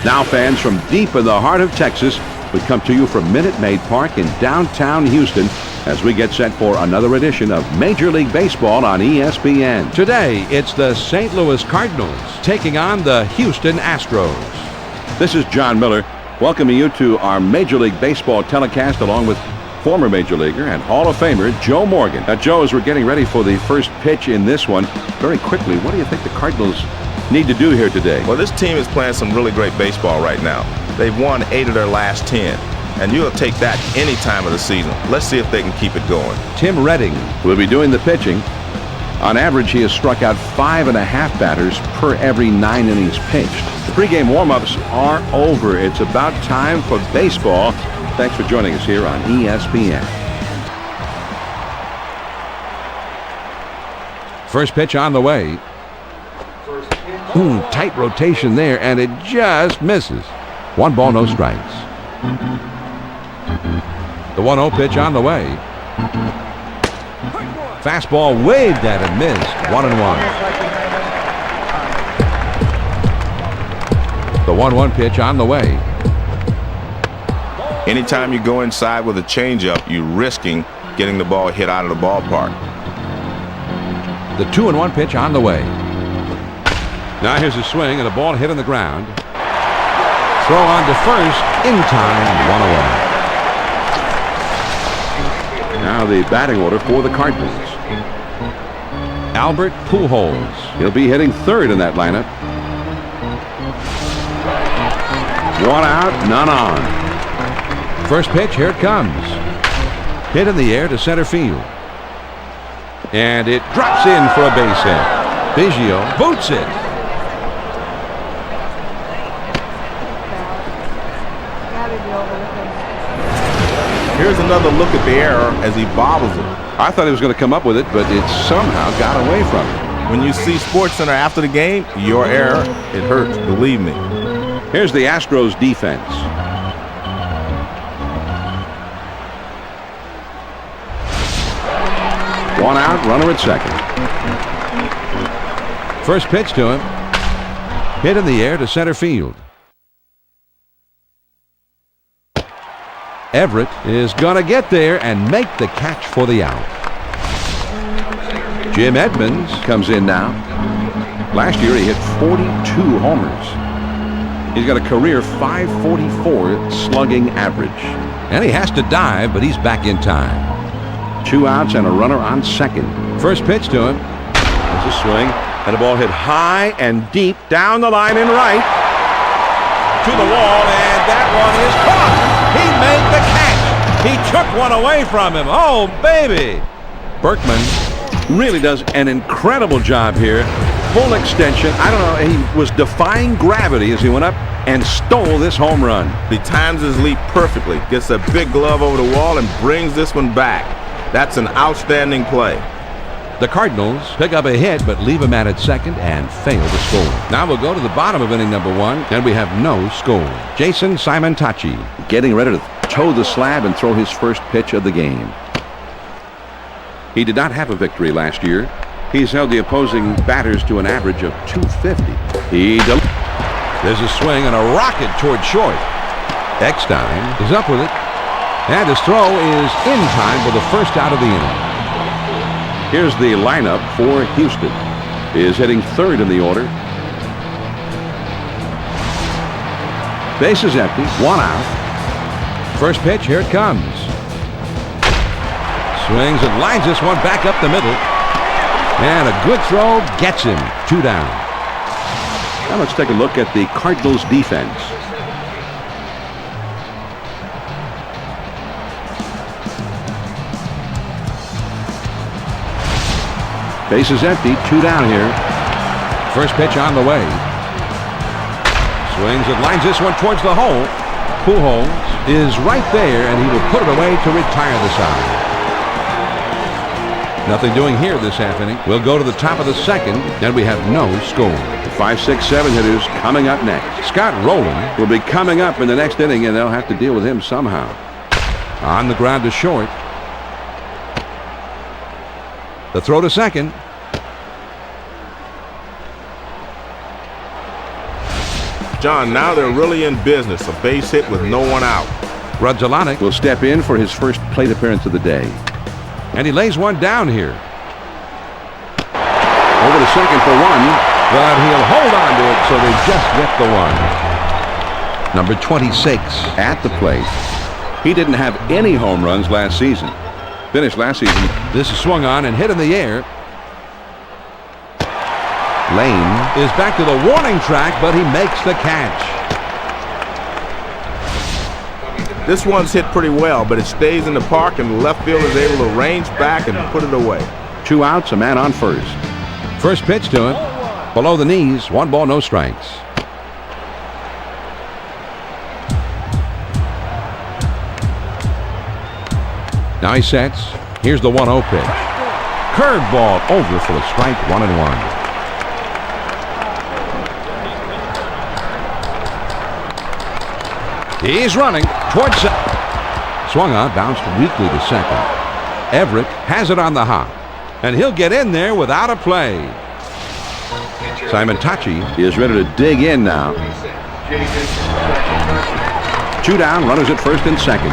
Now fans from deep in the heart of Texas, we come to you from Minute Maid Park in downtown Houston as we get set for another edition of Major League Baseball on ESPN. Today, it's the St. Louis Cardinals taking on the Houston Astros. This is John Miller welcoming you to our Major League Baseball telecast along with former Major Leaguer and Hall of Famer Joe Morgan. Now, Joe, as we're getting ready for the first pitch in this one, very quickly, what do you think the Cardinals need to do here today? Well, this team is playing some really great baseball right now. They've won 8 of their last 10, and you'll take that any time of the season. Let's see if they can keep it going. Tim Redding will be doing the pitching. On average, he has struck out 5.5 batters per every 9 innings pitched. The pregame warm-ups are over. It's about time for baseball. Thanks for joining us here on ESPN. First pitch on the way. Ooh, tight rotation there, and it just misses. 1 ball, no strikes. The 1-0 pitch on the way. Fastball waved at and missed. 1-1. The 1-1 pitch on the way. Anytime you go inside with a changeup, you're risking getting the ball hit out of the ballpark. The 2-1 pitch on the way. Now here's a swing and a ball hit on the ground. Throw on to first in time. 1 away. Now the batting order for the Cardinals. Albert Pujols. He'll be hitting third in that lineup. 1 out, none on. First pitch, here it comes. Hit in the air to center field. And it drops in for a base hit. Biggio boots it. Here's another look at the error as he bobbles it. I thought he was going to come up with it, but it somehow got away from him. When you see SportsCenter after the game, your error, it hurts, believe me. Here's the Astros defense. One out, runner at second. First pitch to him. Hit in the air to center field. Everett is going to get there and make the catch for the out. Jim Edmonds comes in now. Last year he hit 42 homers. He's got a career .544 slugging average. And he has to dive, but he's back in time. 2 outs and a runner on second. First pitch to him. There's a swing and a ball hit high and deep down the line in right. To the wall, and that one is caught. He made the catch. He took one away from him. Oh, baby. Berkman really does an incredible job here. Full extension. I don't know. He was defying gravity as he went up and stole this home run. He times his leap perfectly. Gets a big glove over the wall and brings this one back. That's an outstanding play. The Cardinals pick up a hit but leave him at second and fail to score. Now we'll go to the bottom of inning number 1 and we have no score. Jason Simontachi getting ready to toe the slab and throw his first pitch of the game. He did not have a victory last year. He's held the opposing batters to an average of .250. There's a swing and a rocket toward short. Eckstein is up with it. And his throw is in time for the first out of the inning. Here's the lineup for Houston. He is hitting third in the order. Base is empty. 1 out. First pitch, here it comes. Swings and lines this one back up the middle. And a good throw gets him. 2 down. Now let's take a look at the Cardinals defense. Base is empty. 2 down here. First pitch on the way. Swings and lines this one towards the hole. Pujols is right there, and he will put it away to retire the side. Nothing doing here this half inning. We'll go to the top of the second, and we have no score. The 5, 6, 7 hitters coming up next. Scott Rowland will be coming up in the next inning, and they'll have to deal with him somehow. On the ground to short. The throw to second. John, now they're really in business. A base hit with no one out. Rudzalanek will step in for his first plate appearance of the day. And he lays one down here. Over to second for one. But he'll hold on to it, so they just get the one. Number 26 at the plate. He didn't have any home runs last season. Finished last season. This is swung on and hit in the air. Lane is back to the warning track, but he makes the catch. This one's hit pretty well, but it stays in the park, and the left field is able to range back and put it away. 2 outs, a man on first. First pitch to him. Below the knees, 1 ball, no strikes. Now he sets. Here's the 1-0 pitch. Curveball over for a strike, 1-1. He's running towards swung on, bounced weakly to second. Everett has it on the hop, and he'll get in there without a play. Simon Tachi is ready to dig in now. 2 down, runners at first and second.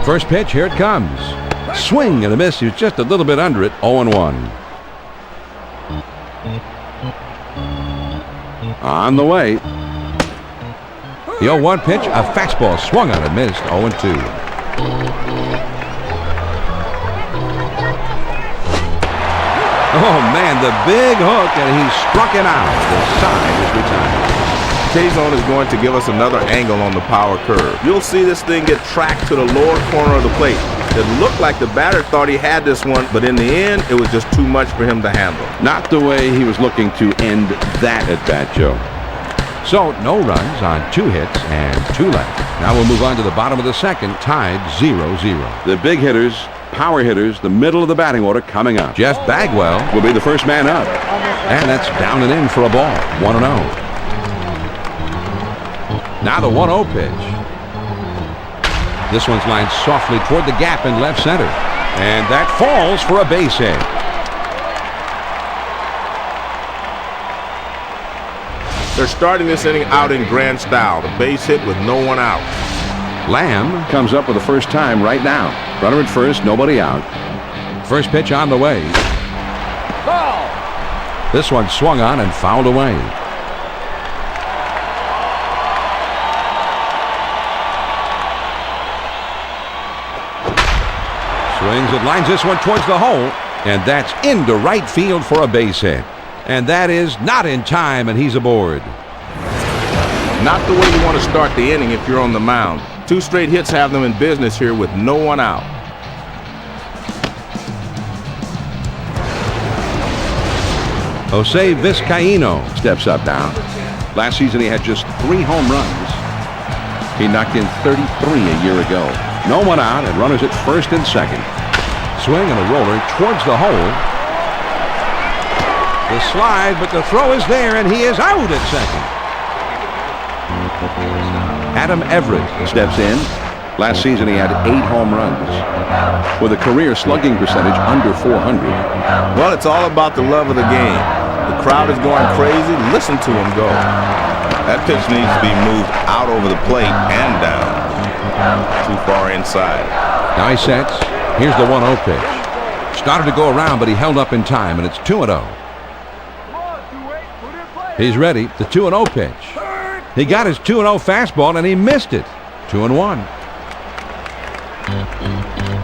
First pitch, here it comes. Swing and a miss. He was just a little bit under it. 0-1. On the way. The 0-1 pitch, a fastball swung on and missed. 0-2. Oh man, the big hook, and he struck it out. The side is retired. K-Zone is going to give us another angle on the power curve. You'll see this thing get tracked to the lower corner of the plate. It looked like the batter thought he had this one, but in the end, it was just too much for him to handle. Not the way he was looking to end that at bat, Joe. So, no runs on 2 hits and 2 left. Now we'll move on to the bottom of the second, tied 0-0. The big hitters, power hitters, the middle of the batting order coming up. Jeff Bagwell will be the first man up. And that's down and in for a ball, 1-0. Now the 1-0 pitch. This one's lined softly toward the gap in left center. And that falls for a base hit. They're starting this inning out in grand style. The base hit with no one out. Lamb comes up for the first time right now. Runner at first, nobody out. First pitch on the way. Ball. This one swung on and fouled away. Swings and lines this one towards the hole, and that's into right field for a base hit. And that is not in time, and he's aboard. Not the way you want to start the inning if you're on the mound. 2 straight hits have them in business here with no one out. Jose Vizcaíno steps up now. Last season he had just 3 home runs. He knocked in 33 a year ago. No one out, and runners at first and second. Swing and a roller towards the hole. The slide, but the throw is there, and he is out at second. Adam Everett steps in. Last season he had 8 home runs with a career slugging percentage under 400. Well, it's all about the love of the game. The crowd is going crazy. Listen to him go. That pitch needs to be moved out over the plate and down. Too far inside. Now he sets. Here's the 1-0 pitch. Started to go around, but he held up in time, and it's 2-0. He's ready. The 2-0 pitch. He got his 2-0 fastball, and he missed it. 2-1.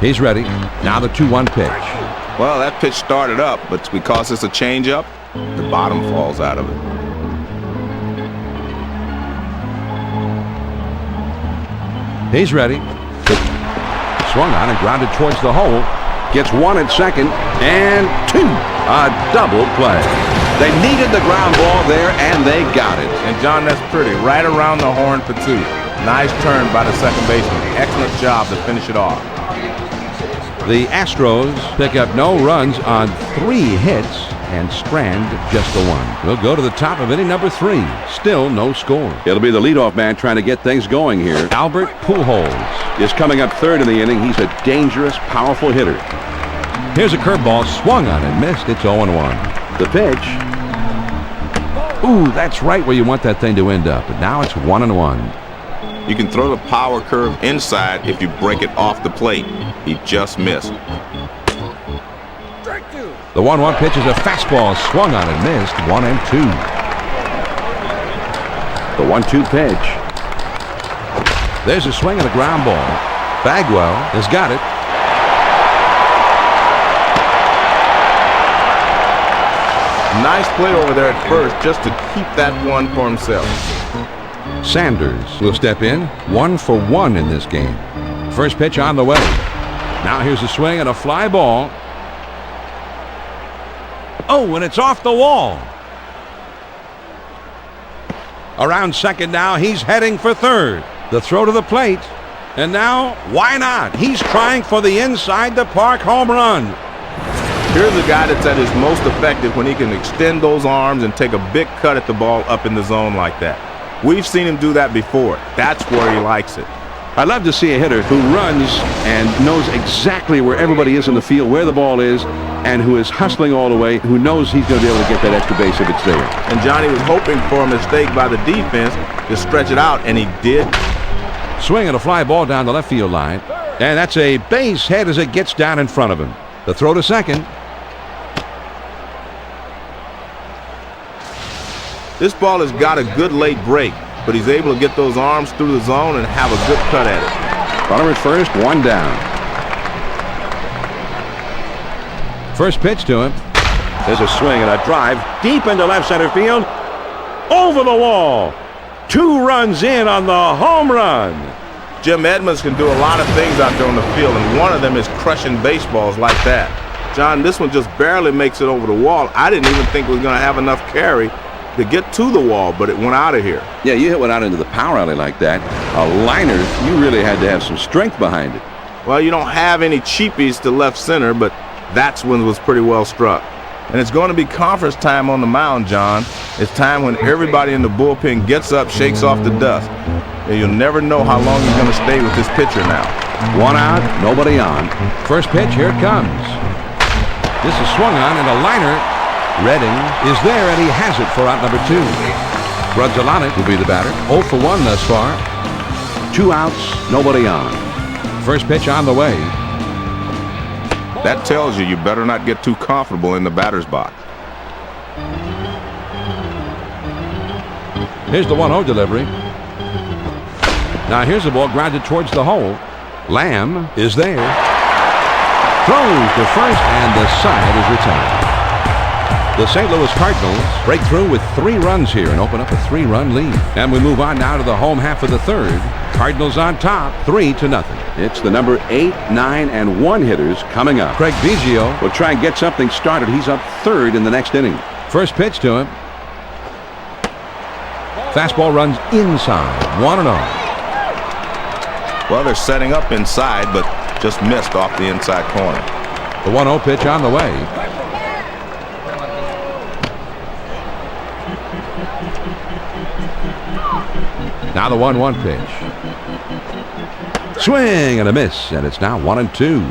He's ready. Now the 2-1 pitch. Well, that pitch started up, but because it's a changeup, the bottom falls out of it. He's ready. Swung on and grounded towards the hole. Gets 1 at second and 2. A double play. They needed the ground ball there, and they got it. And, John, that's pretty. Right around the horn for 2. Nice turn by the second baseman. Excellent job to finish it off. The Astros pick up no runs on 3 hits and strand just the 1. We'll go to the top of inning number 3. Still no score. It'll be the leadoff man trying to get things going here. Albert Pujols is coming up 3rd in the inning. He's a dangerous, powerful hitter. Here's a curveball swung on and missed. It's 0-1. The pitch. Ooh, that's right where you want that thing to end up. And now it's 1-1. You can throw the power curve inside if you break it off the plate. He just missed. The 1-1 pitch is a fastball swung on and missed. 1-2. The 1-2 pitch. There's a swing and a ground ball. Bagwell has got it. Nice play over there at first just to keep that one for himself. Sanders will step in. 1 for 1 in this game. First pitch on the way. Now here's a swing and a fly ball. Oh, and it's off the wall. Around second now, he's heading for third. The throw to the plate. And now, why not? He's trying for the inside the park home run. Here's a guy that's at his most effective when he can extend those arms and take a big cut at the ball up in the zone like that. We've seen him do that before. That's where he likes it. I love to see a hitter who runs and knows exactly where everybody is in the field, where the ball is, and who is hustling all the way, who knows he's going to be able to get that extra base if it's there. And Johnny was hoping for a mistake by the defense to stretch it out, and he did. Swing and a fly ball down the left field line. And that's a base hit as it gets down in front of him. The throw to second. This ball has got a good late break, but he's able to get those arms through the zone and have a good cut at it. Runner at first, 1 down. First pitch to him. There's a swing and a drive deep into left center field. Over the wall. 2 runs in on the home run. Jim Edmonds can do a lot of things out there on the field, and one of them is crushing baseballs like that. John, this one just barely makes it over the wall. I didn't even think it was going to have enough carry to get to the wall, but it went out of here. Yeah, you hit one out into the power alley like that. A liner, you really had to have some strength behind it. Well, you don't have any cheapies to left center, but that one was pretty well struck. And it's going to be conference time on the mound, John. It's time when everybody in the bullpen gets up, shakes off the dust. And you'll never know how long he's going to stay with this pitcher now. 1 out, nobody on. First pitch, here it comes. This is swung on and a liner. Redding is there, and he has it for out number 2. Grudzalonic will be the batter. 0 for 1 thus far. 2 outs, nobody on. First pitch on the way. That tells you better not get too comfortable in the batter's box. Here's the 1-0 delivery. Now here's the ball grounded towards the hole. Lamb is there. Throws to first, and the side is retired. The St. Louis Cardinals break through with 3 runs here and open up a 3-run lead. And we move on now to the home half of the third. Cardinals on top, 3-0. It's the number 8, 9, and 1 hitters coming up. Craig Biggio will try and get something started. He's up 3rd in the next inning. First pitch to him. Fastball runs inside, 1-0. Well, they're setting up inside, but just missed off the inside corner. The 1-0 pitch on the way. Now the 1-1 pitch. Swing and a miss, and it's now 1-2.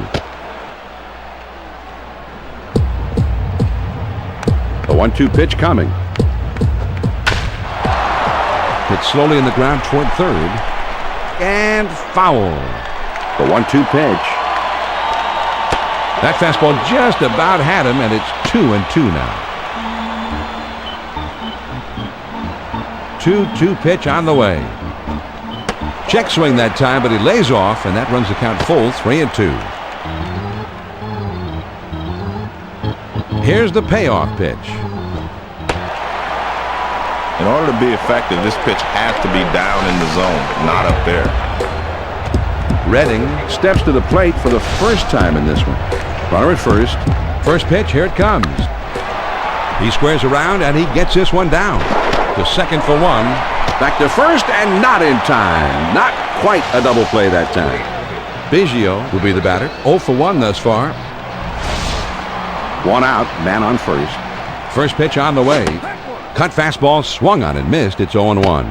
The 1-2 pitch coming. Hit slowly in the ground toward third. And foul. The 1-2 pitch. That fastball just about had him, and it's 2-2 now. 2-2 pitch on the way. Check swing that time, but he lays off, and that runs the count full, 3-2. Here's the payoff pitch. In order to be effective, this pitch has to be down in the zone, not up there. Redding Steps to the plate for the first time in this one. Runner at first. First pitch, here it comes. He squares around, and he gets this one down. To second for 1. Back to first, and not in time. Not quite a double play that time. Biggio will be the batter. 0 for 1 thus far. 1 out, man on first. First pitch on the way. Cut fastball, swung on and missed. It's 0-1.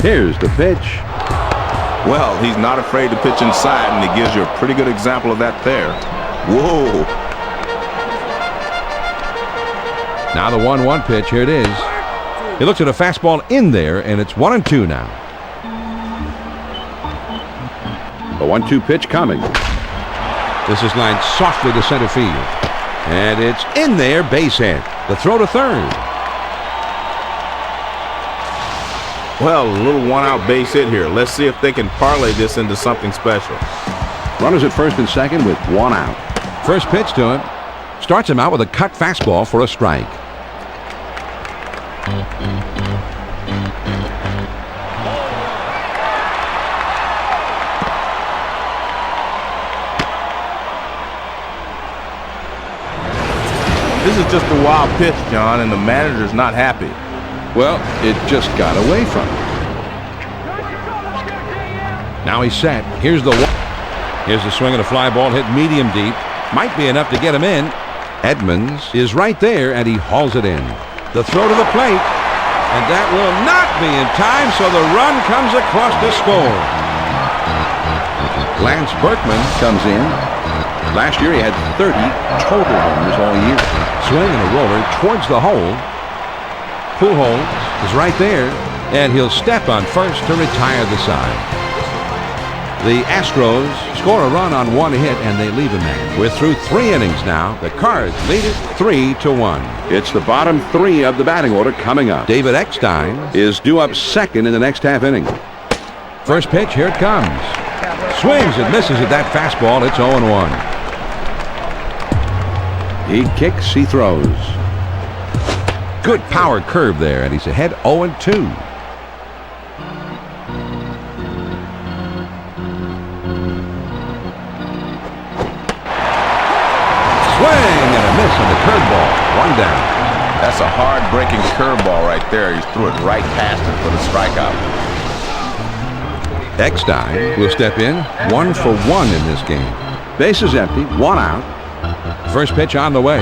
Here's the pitch. Well, he's not afraid to pitch inside, and he gives you a pretty good example of that there. Whoa. Now the 1-1 pitch. Here it is. He looks at a fastball in there, and it's 1-2 now. The 1-2 pitch coming. This is lined softly to center field. And it's in there, base hit. The throw to third. Well, a little one-out base hit here. Let's see if they can parlay this into something special. Runners at first and second with 1 out. First pitch to him. Starts him out with a cut fastball for a strike. This is just a wild pitch, John, and the manager's not happy. Well, it just got away from him. Now he's set. Here's the swing of the fly ball hit medium deep. Might be enough to get him in. Edmonds is right there, and he hauls it in. The throw to the plate, and that will not be in time, so the run comes across to score. Lance Berkman comes in. Last year he had 30 total homers all year. Swing and a roller towards the hole. Pujols is right there, and he'll step on first to retire the side. The Astros score a run on 1 hit, and they leave a man. We're through 3 innings now. The Cards lead it 3-1. It's the bottom 3 of the batting order coming up. David Eckstein Is due up second in the next half inning. first pitch. Here it comes. Swings and misses at that fastball. It's 0-1. He kicks, he throws. Good power curve there, and he's ahead 0-2. Swing and a miss on the curveball. 1 down. That's a hard-breaking curveball right there. He threw it right past him for the strikeout. Eckstein will step in. 1 for 1 in this game. Bases empty, 1 out. First pitch on the way.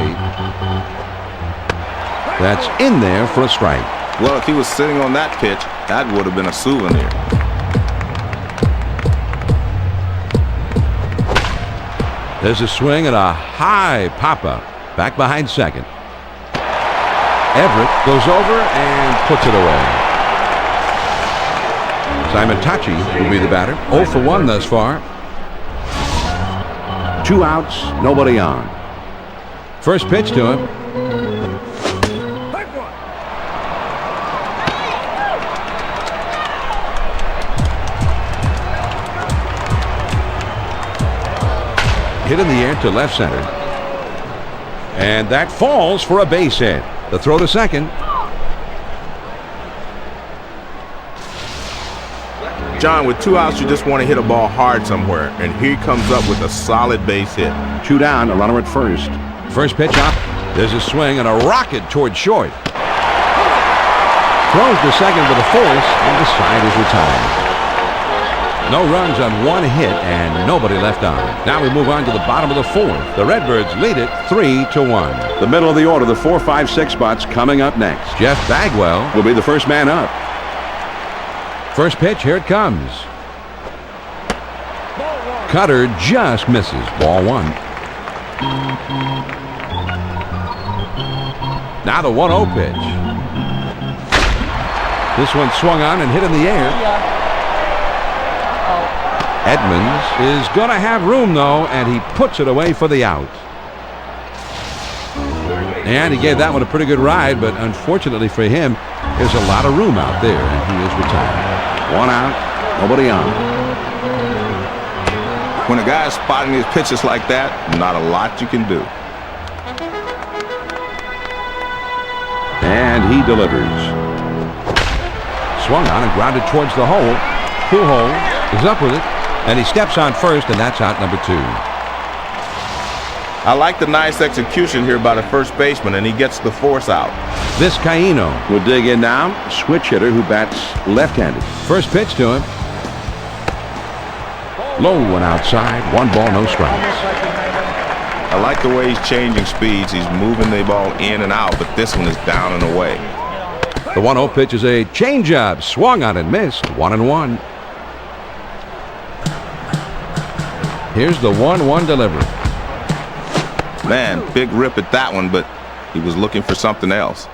That's in there for a strike. Well, if he was sitting on that pitch, that would have been a souvenir. There's a swing and a high pop-up. Back behind second. Everett goes over and puts it away. Simon Tachi will be the batter. 0 for 1 thus far. 2 outs, nobody on. First pitch to him. Hit in the air to left center. And that falls for a base hit. The throw to second. John, with 2 outs, you just want to hit a ball hard somewhere, and here he comes up with a solid base hit. 2 down, a runner at first. First pitch up. There's a swing and a rocket toward short. Throws to second with a force, and the side is retired. No runs on 1 hit and nobody left on. Now we move on to the bottom of the 4th. The Redbirds lead it 3-1. The middle of the order, the 4, 5, 6 spots coming up next. Jeff Bagwell Will be the first man up. first pitch. Here it comes. Cutter just misses. Ball 1. Now the 1-0 pitch. This one swung on and hit in the air. Edmonds is going to have room, though, and he puts it away for the out. And he gave that one a pretty good ride, but unfortunately for him, there's a lot of room out there, and he is retired. 1 out, nobody on. When a guy is spotting his pitches like that, not a lot you can do. And he delivers. Swung on and grounded towards the hole. Pujols is up with it, and he steps on first, and that's out number 2. I like the nice execution here by the first baseman, and he gets the force out. Vizcaíno Will dig in now. Switch hitter who bats left-handed. first pitch to him. Low and outside. 1 ball, no strikes. I like the way he's changing speeds. He's moving the ball in and out, but this one is down and away. The 1-0 pitch is a changeup. Swung on and missed. 1-1. Here's the 1-1 delivery. Man, big rip at that one, but He was looking for something else.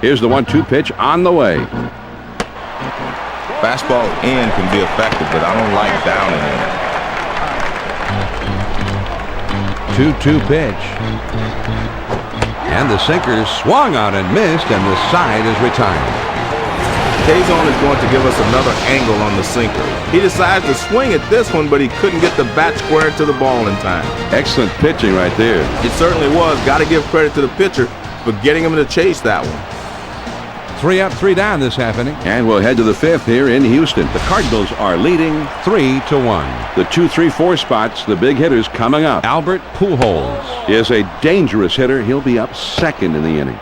Here's the 1-2 pitch on the way. Fastball in can be effective, but I don't like down in. 2-2 pitch. And the sinker swung on and missed, and the side is retired. K-Zone is going to give us another angle on the sinker. He decides to swing at this one, but he couldn't get the bat square to the ball in time. Excellent pitching right there. It certainly was. Got to give credit to the pitcher for getting him to chase that one. 3 up, 3 down this half inning. And we'll head to the 5th here in Houston. The Cardinals are leading 3-1. the 2, 3, 4 spots. The big hitters coming up. Albert Pujols Is a dangerous hitter. He'll be up second in the inning.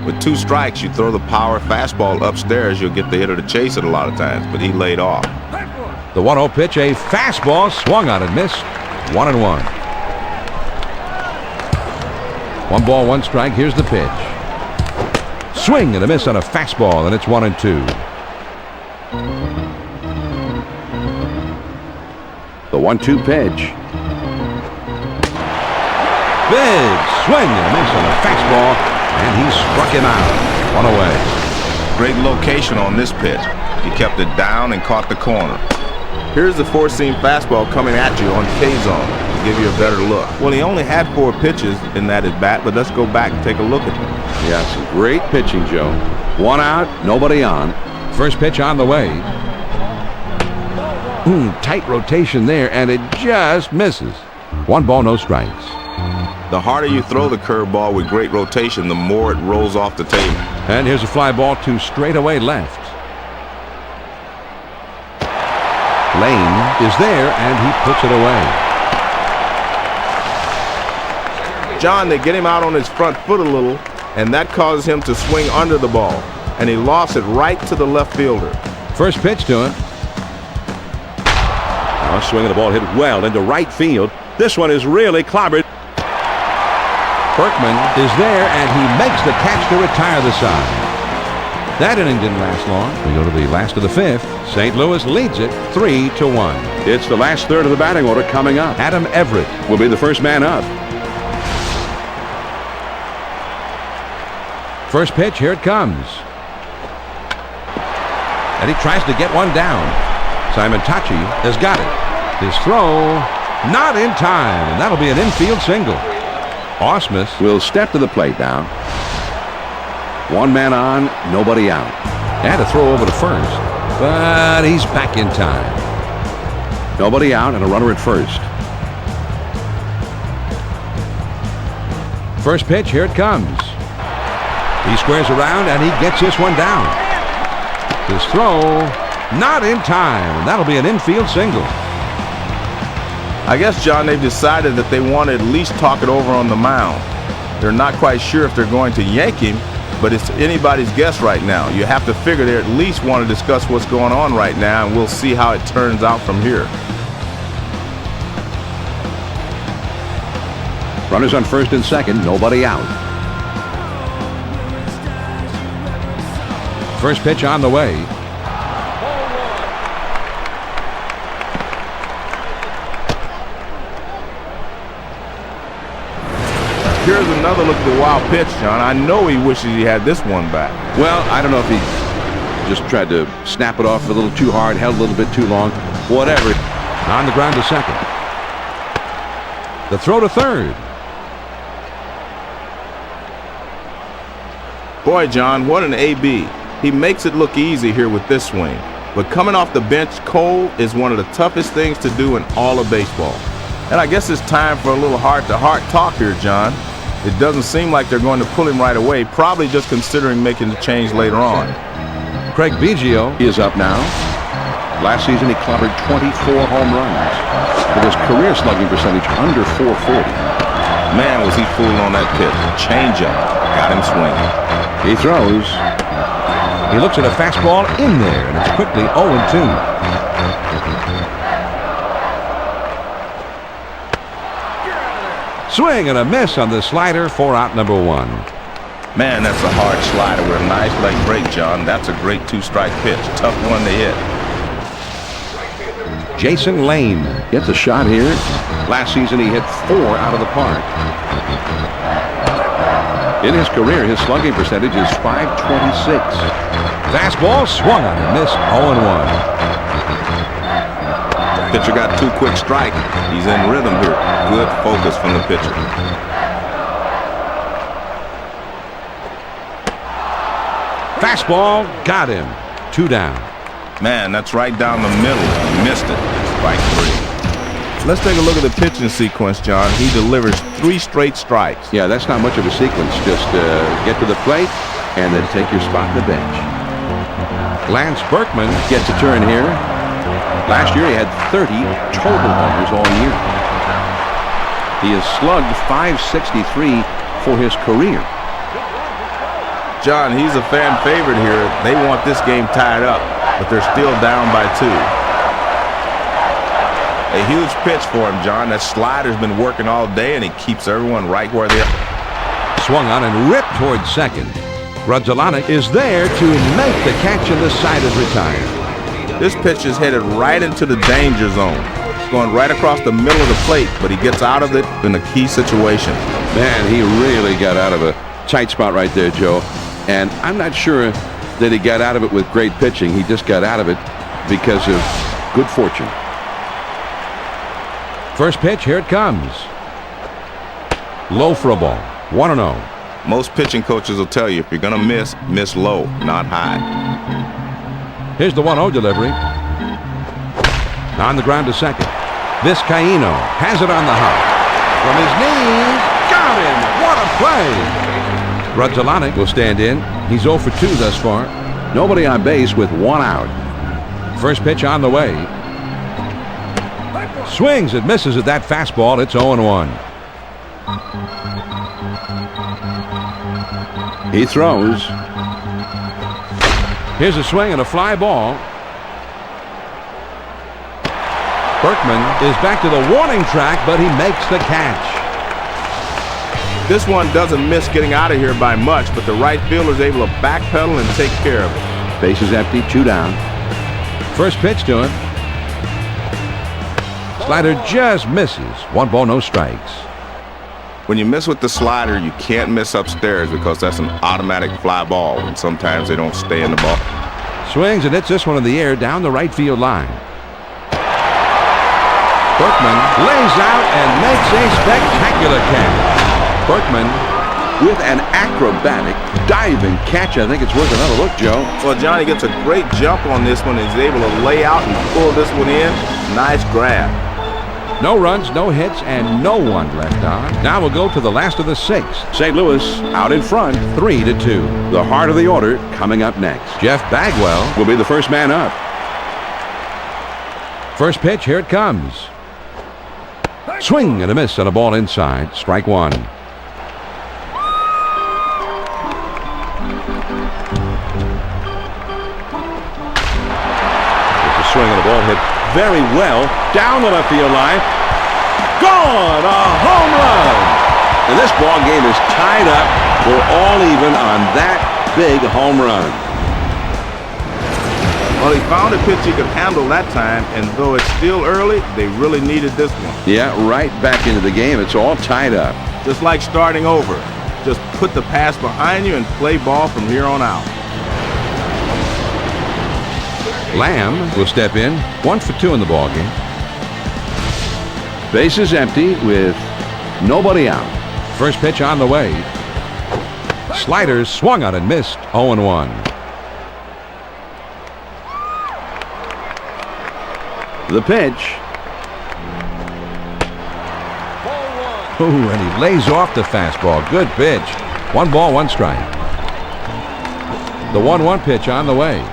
With 2 strikes, you throw the power fastball upstairs, you'll get the hitter to chase it a lot of times, but he laid off. The 1-0 pitch, a fastball swung on and missed. 1-1. 1 ball, 1 strike. Here's the pitch. Swing and a miss on a fastball, and it's 1-2. The 1-2 pitch. Big swing and a miss on a fastball, and he struck him out. 1 away. Great location on this pitch. He kept it down and caught the corner. Here's the 4-seam fastball coming at you on K-Zone to give you a better look. Well, he only had 4 pitches in that at bat, but let's go back and take a look at them. Yeah, some great pitching, Joe. 1 out, nobody on. First pitch on the way. Tight rotation there, and it just misses. 1 ball, no strikes. The harder you throw the curveball with great rotation, the more it rolls off the table. And here's a fly ball to straightaway left. Lane is there, and he puts it away. John, they get him out on his front foot a little, and that causes him to swing under the ball, and he lost it right to the left fielder. First pitch to him. Now swinging the ball hit well into right field. This one is really clobbered. Berkman is there, and he makes the catch to retire the side. That inning didn't last long. We go to the last of the 5th. St. Louis leads it 3-1. It's the last third of the batting order coming up. Adam Everett Will be the first man up. First pitch, here it comes. And he tries to get one down. Simon Tachi has got it. His throw, not in time, and that'll be an infield single. Ausmus Will step to the plate now. 1 man on, nobody out. had to throw over to first, but he's back in time. Nobody out and a runner at first. First pitch, here it comes. He squares around, and he gets this one down. His throw, not in time, and that'll be an infield single. I guess, John, they've decided that they want to at least talk it over on the mound. They're not quite sure if they're going to yank him, but it's anybody's guess right now. You have to figure they at least want to discuss what's going on right now, and we'll see how it turns out from here. Runners on first and second, nobody out. First pitch on the way. Here's another look at the wild pitch, John. I know he wishes he had this one back. Well, I don't know if he just tried to snap it off a little too hard, held a little bit too long, whatever. On the ground to second. The throw to third. Boy, John, what an AB. He makes it look easy here with this swing. But coming off the bench cold is one of the toughest things to do in all of baseball. And I guess it's time for a little heart-to-heart talk here, John. It doesn't seem like they're going to pull him right away, probably just considering making the change later on. Craig Biggio Is up now. Last season, he clobbered 24 home runs with his career slugging percentage under 440. Man, was he fooling on that pitch. Changeup got him swinging. He throws. He looks at a fastball in there, and it's quickly 0-2. Swing and a miss on the slider for out number 1. Man, that's a hard slider with a nice leg break, John. That's a great 2-strike pitch. Tough one to hit. Jason Lane. Gets a shot here. Last season he hit 4 out of the park. In his career, his slugging percentage is .526. Fastball swung on and missed. 0-1. Pitcher got 2 quick strikes. He's in rhythm here. Good focus from the pitcher. Fastball got him. 2 down. Man, that's right down the middle. He missed it. Strike 3. Let's take a look at the pitching sequence, John. He delivers 3 straight strikes. Yeah, that's not much of a sequence. Just get to the plate and then take your spot in the bench. Lance Berkman Gets a turn here. Last year he had 30 total homers all year. He has slugged .563 for his career. John, he's a fan favorite here. They want this game tied up, but they're still down by 2. A huge pitch for him, John. That slider's been working all day, and he keeps everyone right where they are. swung on and ripped towards second. Grudzielanek is there to make the catch, and the side is retired. This pitch is headed right into the danger zone. It's going right across the middle of the plate, but he gets out of it in a key situation. Man, he really got out of a tight spot right there, Joe. And I'm not sure that he got out of it with great pitching. He just got out of it because of good fortune. First pitch, here it comes. Low for a ball. 1-0. Most pitching coaches will tell you if you're going to miss low, not high. Here's the 1-0 delivery. On the ground to second. Vizcaino has it on the hop. From his knees, got him. What a play. Grudzielanek will stand in. He's 0 for 2 thus far. Nobody on base with 1 out. First pitch on the way. Swings and misses at that fastball. It's 0-1. He throws. Here's a swing and a fly ball. Berkman is back to the warning track, but he makes the catch. This one doesn't miss getting out of here by much, but the right fielder is able to backpedal and take care of it. Base is empty, 2 down. First pitch to him. Slider just misses. 1 ball, no strikes. When you miss with the slider, you can't miss upstairs because that's an automatic fly ball, and sometimes they don't stay in the ball. Swings and hits this one in the air down the right field line. Berkman lays out and makes a spectacular catch. Berkman With an acrobatic diving catch. I think it's worth another look, Joe. Well, Johnny gets a great jump on this one. He's able to lay out and pull this one in. Nice grab. No runs, no hits, and no one left on. Now we'll go to the last of the 6. St. Louis out in front, 3-2. The heart of the order coming up next. Jeff Bagwell Will be the first man up. First pitch, here it comes. Swing and a miss on a ball inside. Strike 1. It's a swing and a ball hit very well down the left field line. Gone! A home run! And this ball game is tied up. We're all even on that big home run. Well, he found a pitch he could handle that time, and though it's still early, they really needed this one. Yeah, right back into the game. It's all tied up. Just like starting over. Just put the past behind you and play ball from here on out. Lamb will step in. 1 for 2 in the ball game. Base is empty with nobody out. First pitch on the way. Sliders swung on and missed. 0-1. The pitch. Ooh, and he lays off the fastball. Good pitch. 1 ball, 1 strike. The 1-1 pitch on the way.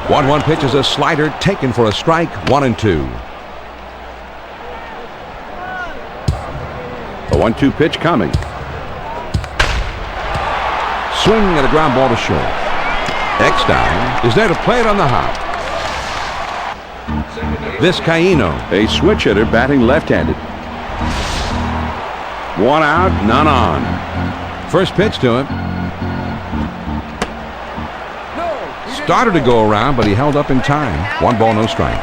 1-1 pitch is a slider taken for a strike. 1-2. The 1-2 pitch coming. Swing and a ground ball to short. Eckstein is there to play it on the hop. Vizcaino. A switch hitter batting left-handed. 1 out, none on. First pitch to him. Started to go around, but he held up in time. 1 ball, no strikes.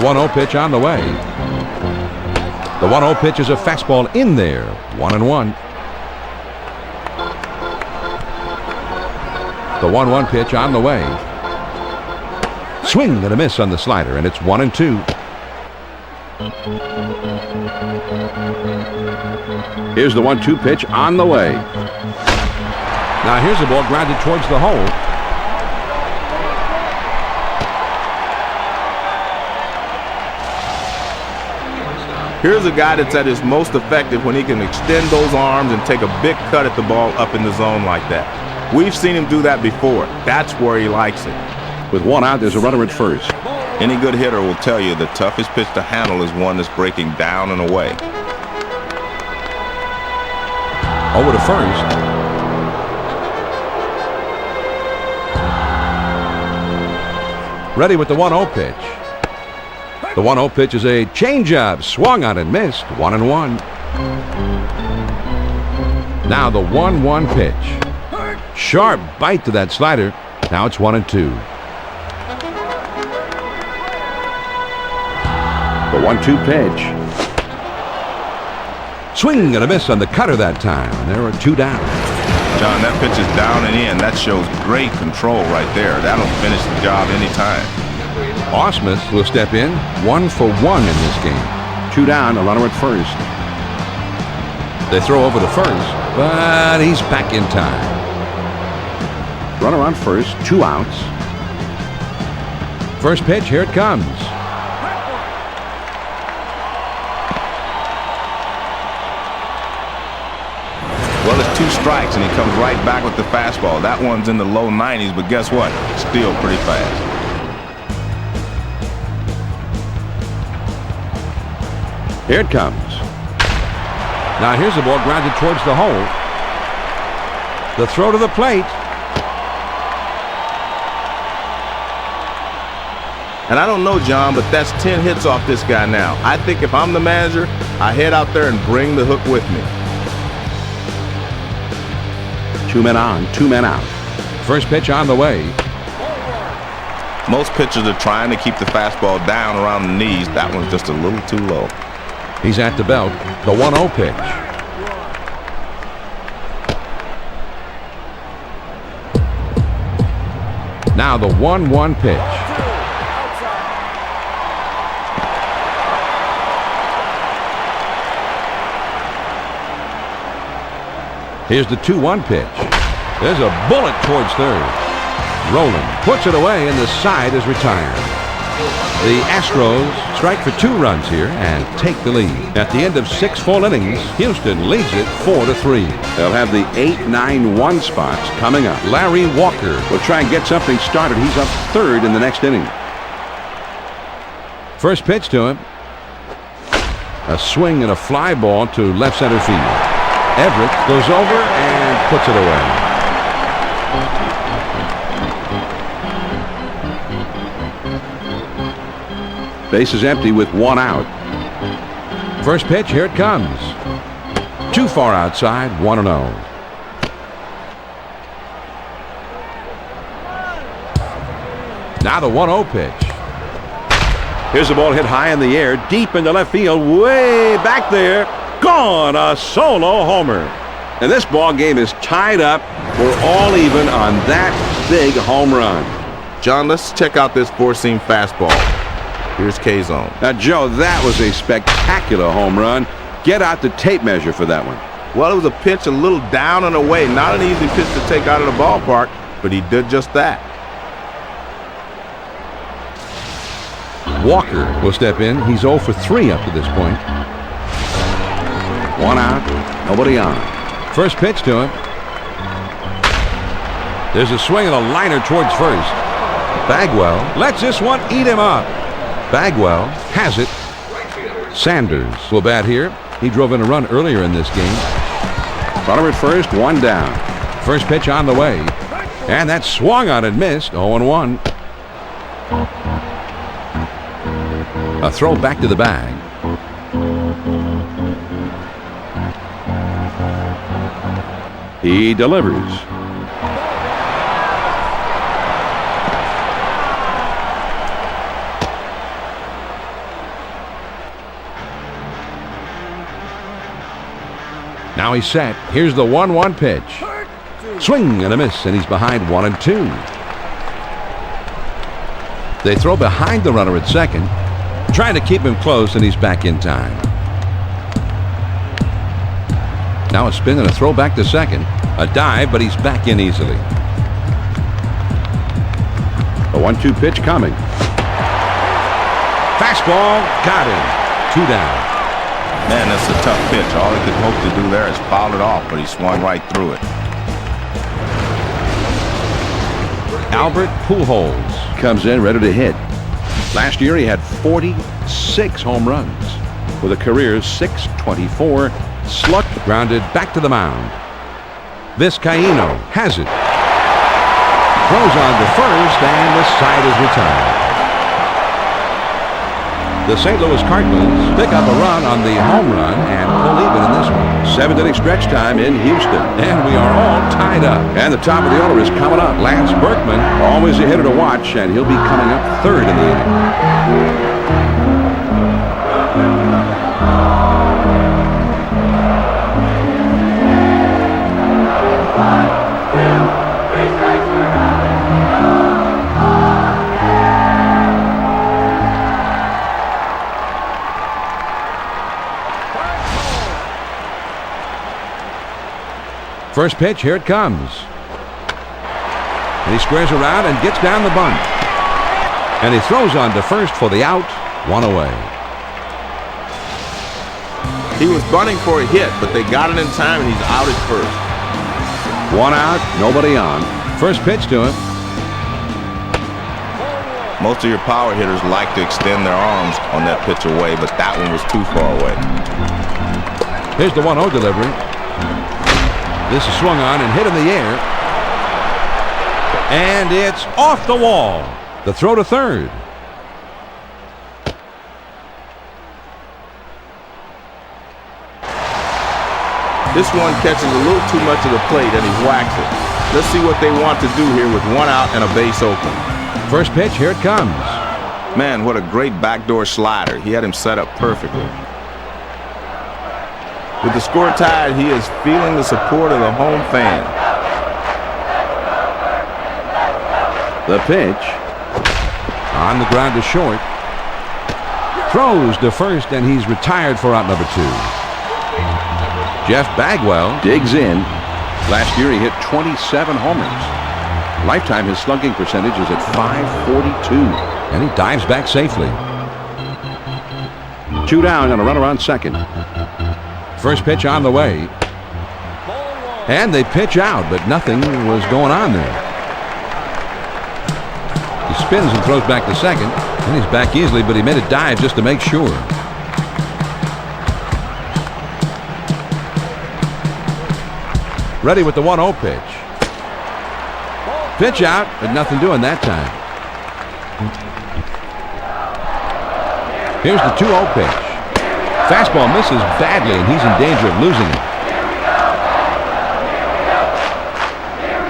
1-0 pitch on the way. The 1-0 pitch is a fastball in there. 1-1. The 1-1 pitch on the way. Swing and a miss on the slider, and it's 1-2. Here's the 1-2 pitch on the way. Now here's the ball grounded towards the hole. Here's a guy that's at his most effective when he can extend those arms and take a big cut at the ball up in the zone like that. We've seen him do that before. That's where he likes it. With one out, there's a runner at first. Any good hitter will tell you the toughest pitch to handle is one that's breaking down and away. Over to first. Ready with the 1-0 pitch. The 1-0 pitch is a changeup. Swung on and missed. 1-1. Now the 1-1 pitch. Sharp bite to that slider. Now it's 1-2. The 1-2 pitch. Swing and a miss on the cutter that time. And there are 2 down. John, that pitch is down and in. That shows great control right there. That'll finish the job anytime. Osmus will step in. 1 for 1 in this game. 2 down, a runner at first. They throw over to first, but he's back in time. Runner on first, 2 outs. First pitch, here it comes. Well, it's 2 strikes, and he comes right back with the fastball. That one's in the low 90s, but guess what? Still pretty fast. Here it comes. Now here's the ball grounded towards the hole. The throw to the plate. And I don't know, John, but that's 10 hits off this guy now. I think if I'm the manager, I head out there and bring the hook with me. 2 men on, 2 men out. First pitch on the way. Most pitchers are trying to keep the fastball down around the knees. That one's just a little too low. He's at the belt. The 1-0 pitch. Now the 1-1 pitch. Here's the 2-1 pitch. There's a bullet towards third. Rolling puts it away, and the side is retired. The Astros strike for 2 runs here and take the lead. At the end of 6 full innings, Houston leads it 4-3. They'll have the 8-9-1 spots coming up. Larry Walker will try and get something started. He's up 3rd in the next inning. First pitch to him. A swing and a fly ball to left center field. Everett goes over and puts it away. Base is empty with 1 out. First pitch, here it comes. Too far outside, 1-0. Now the 1-0 pitch. Here's the ball hit high in the air, deep into left field, way back there. Gone, a solo homer. And this ball game is tied up. We're all even on that big home run. John, let's check out this 4-seam fastball. Here's K-Zone. Now, Joe, that was a spectacular home run. Get out the tape measure for that one. Well, it was a pitch a little down and away. Not an easy pitch to take out of the ballpark, but he did just that. Walker will step in. He's 0 for 3 up to this point. 1 out, nobody on. First pitch to him. There's a swing and a liner towards first. Bagwell lets this one eat him up. Bagwell has it. Sanders will bat here. He drove in a run earlier in this game. Runner at first, 1 down. First pitch on the way. And that swung on and missed. 0-1. A throw back to the bag. He delivers. Now he's set. Here's the 1-1 pitch. Swing and a miss, and he's behind 1-2. They throw behind the runner at second, trying to keep him close, and he's back in time. Now a spin and a throw back to second. A dive, but he's back in easily. A 1-2 pitch coming. Fastball, got him. 2 down. Man, that's a tough pitch. All he could hope to do there is foul it off, but he swung right through it. Albert Pujols comes in ready to hit. Last year he had 46 home runs with a career .624 slug. grounded back to the mound. Vizcaíno has it. Throws on to first, and the side is retired. The St. Louis Cardinals pick up a run on the home run and pull even in this one. 7th inning stretch time in Houston. And we are all tied up. And the top of the order is coming up. Lance Berkman, Always a hitter to watch, and he'll be coming up 3rd in the inning. first pitch, here it comes. And he squares around and gets down the bunt. And he throws on to first for the out, 1 away. He was bunting for a hit, but they got it in time, and he's out at first. 1 out, nobody on. First pitch to him. Most of your power hitters like to extend their arms on that pitch away, but that one was too far away. Here's the 1-0 delivery. This is swung on and hit in the air. And it's off the wall. The throw to third. This one catches a little too much of the plate, and he whacks it. Let's see what they want to do here with 1 out and a base open. First pitch, here it comes. Man, what a great backdoor slider. He had him set up perfectly. With the score tied, he is feeling the support of the home fan. The pitch. On the ground to short. Throws to first, and he's retired for out number 2. Jeff Bagwell Digs in. Last year he hit 27 homers. Lifetime his slugging percentage is at .542. and he dives back safely. 2 down and a runner on second. First pitch on the way. And they pitch out, but nothing was going on there. He spins and throws back to second. And he's back easily, but he made a dive just to make sure. Ready with the 1-0 pitch. Pitch out, but nothing doing that time. Here's the 2-0 pitch. Fastball misses badly, and he's in danger of losing it.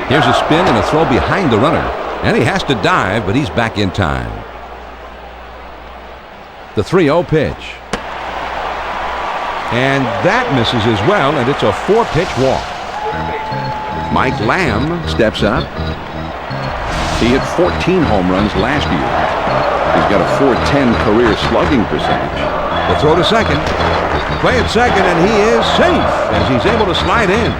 Here's a spin and a throw behind the runner. And he has to dive, but he's back in time. The 3-0 pitch. And that misses as well, and it's a 4-pitch walk. Mike Lamb steps up. He hit 14 home runs last year. He's got a .410 career slugging percentage. The throw to second. Play at second, and he is safe as he's able to slide in.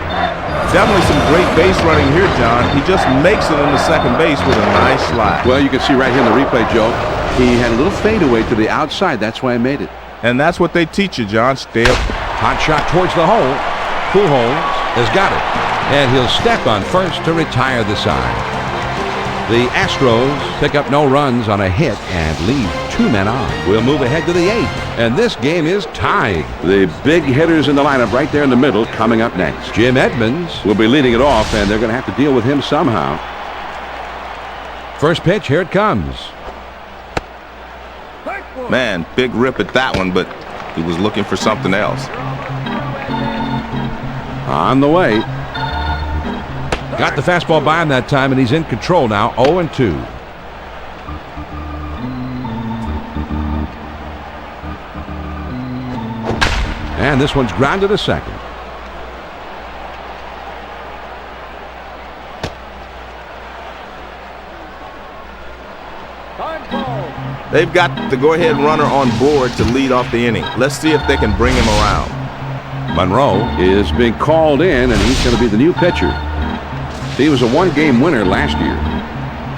Definitely some great base running here, John. He just makes it into second base with a nice slide. Well, you can see right here in the replay, Joe, he had a little fadeaway to the outside. That's why I made it. And that's what they teach you, John. Stay up. Hot shot towards the hole. Pujols has got it. And he'll step on first to retire the side. The Astros pick up no runs on a hit and leave 2 men on. We'll move ahead to the 8th, and this game is tied. The big hitters in the lineup right there in the middle coming up next. Jim Edmonds Will be leading it off, and they're going to have to deal with him somehow. First pitch, here it comes. Man, big rip at that one, but he was looking for something else. On the way. Got the fastball by him that time, and he's in control now, 0-2. And this one's grounded to second. They've got the go-ahead runner on board to lead off the inning. Let's see if they can bring him around. Monroe is being called in, and he's going to be the new pitcher. He was a one-game winner last year.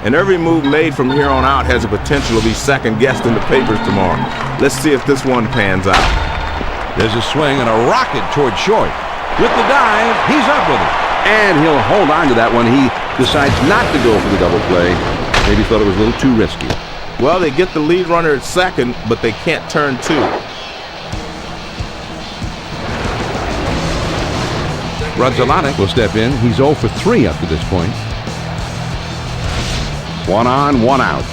And every move made from here on out has the potential to be second-guessed in the papers tomorrow. Let's see if this one pans out. There's a swing and a rocket toward short. With the dive, he's up with it. And he'll hold on to that one. He decides not to go for the double play. Maybe thought it was a little too risky. Well, they get the lead runner at second, but they can't turn two. Rudzolanic will step in. He's 0 for 3 up to this point. 1 on, 1 out.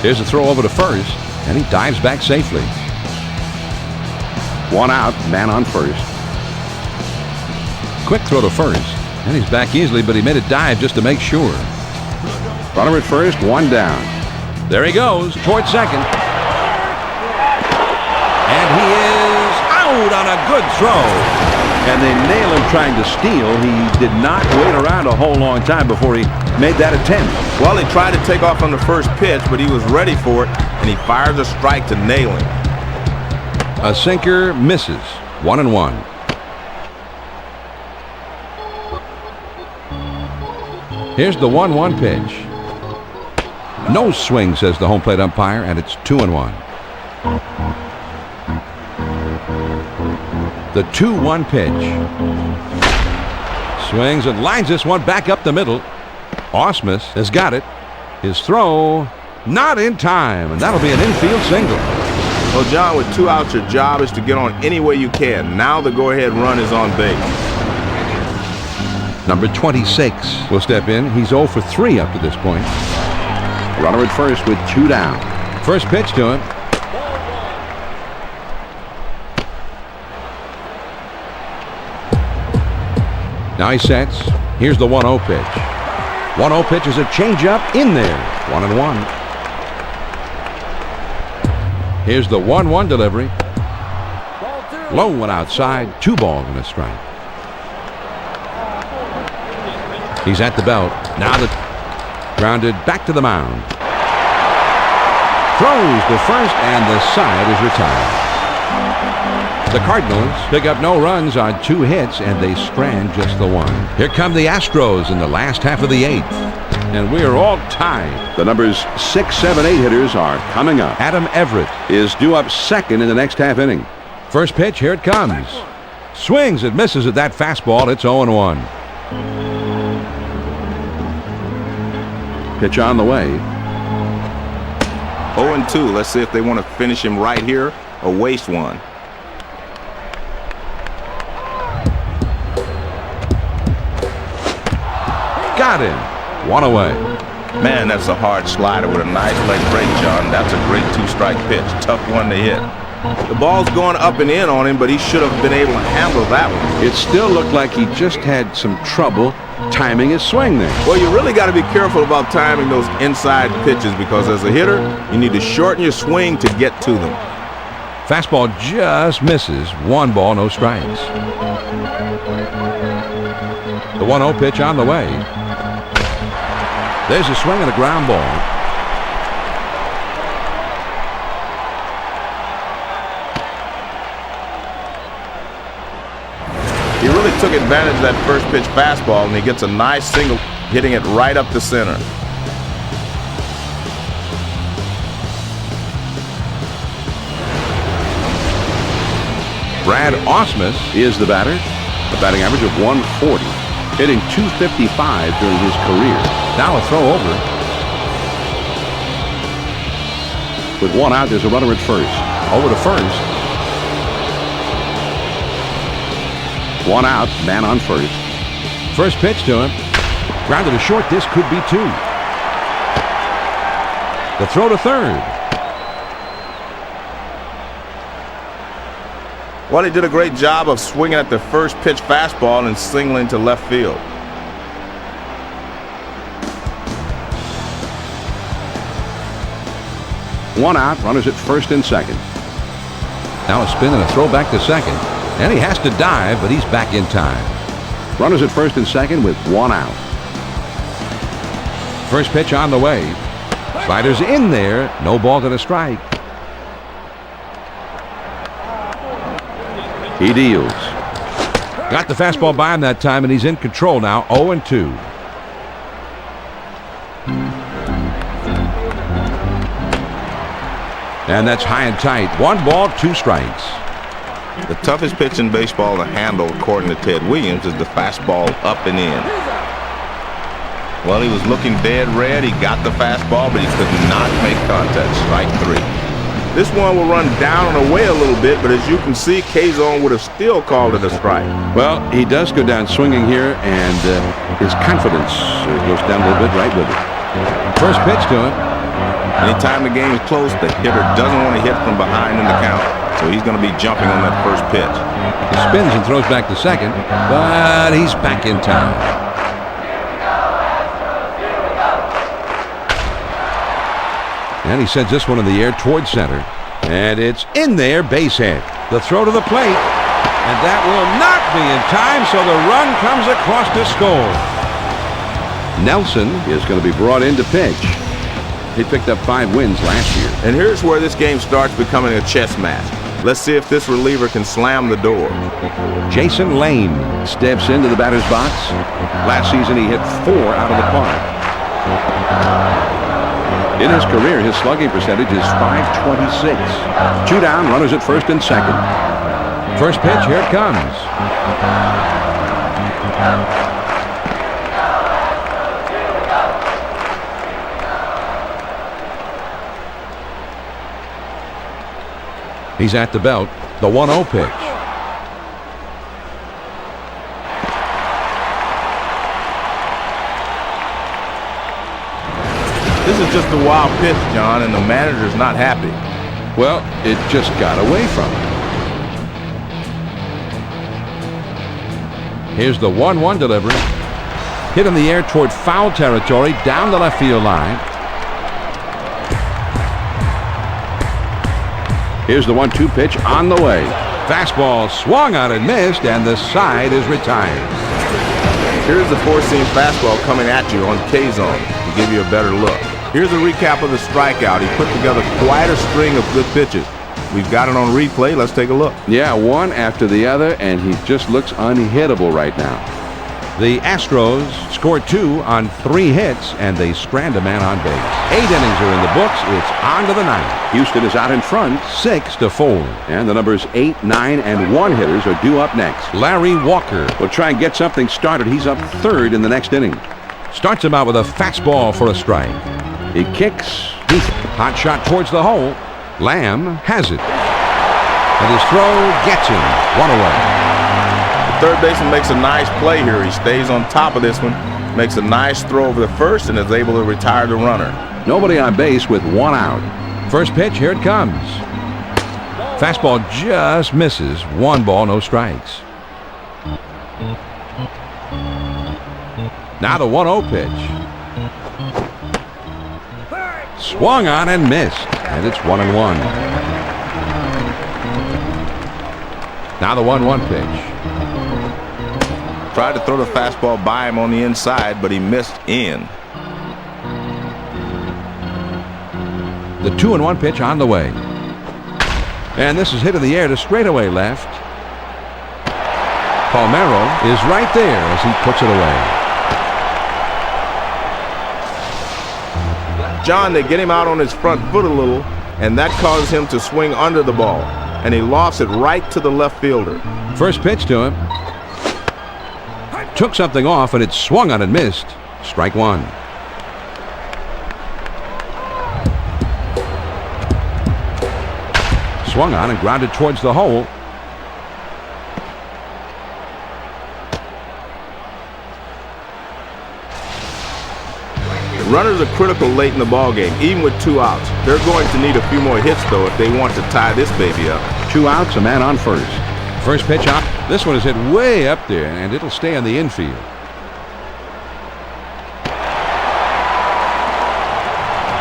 Here's a throw over to first, and he dives back safely. 1 out, man on first. Quick throw to first, and he's back easily, but he made a dive just to make sure. Runner at first, 1 down. There he goes, towards second. And he is out on a good throw. And they nail him trying to steal. He did not wait around a whole long time before he made that attempt. Well, he tried to take off on the first pitch, but he was ready for it, and he fires a strike to nail him. A sinker misses. 1-1. Here's the 1-1 pitch. No swing, says the home plate umpire, and it's 2-1. The 2-1 pitch. Swings and lines this one back up the middle. Ausmus has got it. His throw not in time, and that'll be an infield single. Well, John, with 2 outs, your job is to get on any way you can. Now the go-ahead run is on base. Number 26 will step in. He's 0 for 3 up to this point. Runner at first with 2 down. First pitch to him. Now he sets. Here's the 1-0 pitch. 1-0 pitch is a changeup in there. 1-1. Here's the 1-1 delivery. Low one outside. 2 balls and a strike. He's at the belt. Now the grounded back to the mound. Throws to first, and the side is retired. The Cardinals pick up no runs on 2 hits, and they strand just the 1. Here come the Astros in the last half of the 8th, and we are all tied. The numbers 6, 7, 8 hitters are coming up. Adam Everett Is due up second in the next half inning. first pitch. Here it comes. Swings and misses at that fastball. It's 0-1. Pitch on the way. 0-2. Let's see if they want to finish him right here or waste one. Got him. 1 away. Man, that's a hard slider with a nice leg break, John. That's a great 2-strike pitch. Tough one to hit. The ball's going up and in on him, but he should have been able to handle that one. It still looked like he just had some trouble timing his swing there. Well, you really got to be careful about timing those inside pitches because as a hitter, you need to shorten your swing to get to them. Fastball just misses. 1 ball, no strikes. The 1-0 pitch on the way. There's a swing and a ground ball. He really took advantage of that first pitch fastball, and he gets a nice single, hitting it right up the center. Brad Ausmus Is the batter. A batting average of 140. Hitting .255 during his career. now a throw over. With 1 out, there's a runner at first. Over to first. 1 out, man on first. First pitch to him. Grounded to short. This could be 2. The throw to third. Well, he did a great job of swinging at the first pitch fastball and singling to left field. One out, runners at first and second. Now a spin and a throw back to second. And he has to dive, but he's back in time. Runners at first and second with 1 out. First pitch on the way. Slider's in there. No ball to the strike. He deals. Got the fastball by him that time, and he's in control now. 0-2. And that's high and tight. 1 ball, 2 strikes. The toughest pitch in baseball to handle, according to Ted Williams, is the fastball up and in. Well, he was looking dead red. He got the fastball, but he could not make contact. Strike 3. This one will run down and away a little bit, but as you can see, K-Zone would have still called it a strike. Well, he does go down swinging here, and his confidence goes down a little bit right with it. First pitch to him. Anytime the game is close, the hitter doesn't want to hit from behind in the count, so he's going to be jumping on that first pitch. He spins and throws back to second, but he's back in time. And he sends this one in the air towards center. And it's in there, base hit. The throw to the plate. And that will not be in time, so the run comes across to score. Nelson is going to be brought in to pitch. He picked up 5 wins last year. And here's where this game starts becoming a chess match. Let's see if this reliever can slam the door. Jason Lane steps into the batter's box. Last season, he hit 4 out of the park. In his career, his slugging percentage is .526. 2 down, runners at first and second. First pitch, here it comes. He's at the belt. The 1-0 pitch. This is just a wild pitch, John, and the manager's not happy. Well, it just got away from him. Here's the 1-1 delivery. Hit in the air toward foul territory, down the left field line. Here's the 1-2 pitch on the way. Fastball swung on and missed, and the side is retired. Here's the 4-seam fastball coming at you on K-Zone to give you a better look. Here's a recap of the strikeout. He put together quite a string of good pitches. We've got it on replay. Let's take a look. Yeah, one after the other, and he just looks unhittable right now. The Astros scored 2 on 3 hits, and they strand a man on base. 8 innings are in the books. It's on to the 9th. Houston is out in front, 6-4. and the numbers 8, 9, and 1 hitters are due up next. Larry Walker Will try and get something started. He's up 3rd in the next inning. starts him out with a fastball for a strike. He kicks. Hot shot towards the hole. Lamb has it. And his throw gets him. 1 away. The third baseman makes a nice play here. He stays on top of this one, makes a nice throw over the first, and is able to retire the runner. Nobody on base with 1 out. First pitch, here it comes. Fastball just misses. 1 ball, no strikes. Now the 1-0 pitch. Swung on and missed. And it's 1-1. Now the 1-1 pitch. Tried to throw the fastball by him on the inside, but he missed in. The 2-1 pitch on the way. And this is hit in the air to straightaway left. Palmeiro is right there as he puts it away. John, they get him out on his front foot a little, and that causes him to swing under the ball. And he lofts it right to the left fielder. First pitch to him. Took something off, and it swung on and missed. Strike 1. Swung on and grounded towards the hole. Runners are critical late in the ballgame, even with 2 outs. They're going to need a few more hits, though, if they want to tie this baby up. 2 outs, a man on first. First pitch out. This one is hit way up there, and it'll stay on the infield.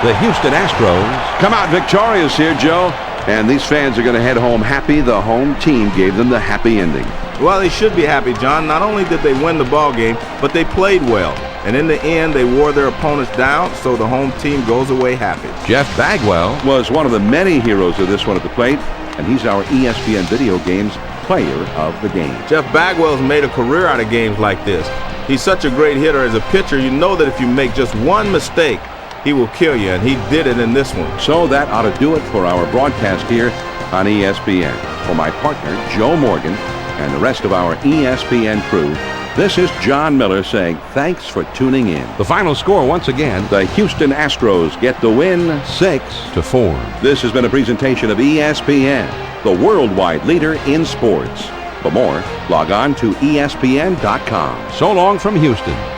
The Houston Astros Come out victorious here, Joe. And these fans are going to head home happy. The home team gave them the happy ending. Well, they should be happy, John. Not only did they win the ball game, but they played well. And in the end, they wore their opponents down, so the home team goes away happy. Jeff Bagwell Was one of the many heroes of this one at the plate, and he's our ESPN Video Games Player of the Game. Jeff Bagwell's made a career out of games like this. He's such a great hitter as a pitcher. You know that if you make just one mistake, he will kill you, and he did it in this one. So that ought to do it for our broadcast here on ESPN. For my partner, Joe Morgan, and the rest of our ESPN crew, this is John Miller saying thanks for tuning in. The final score once again, The Houston Astros get the win 6-4. This has been a presentation of ESPN, the worldwide leader in sports. For more, log on to ESPN.com. So long from Houston.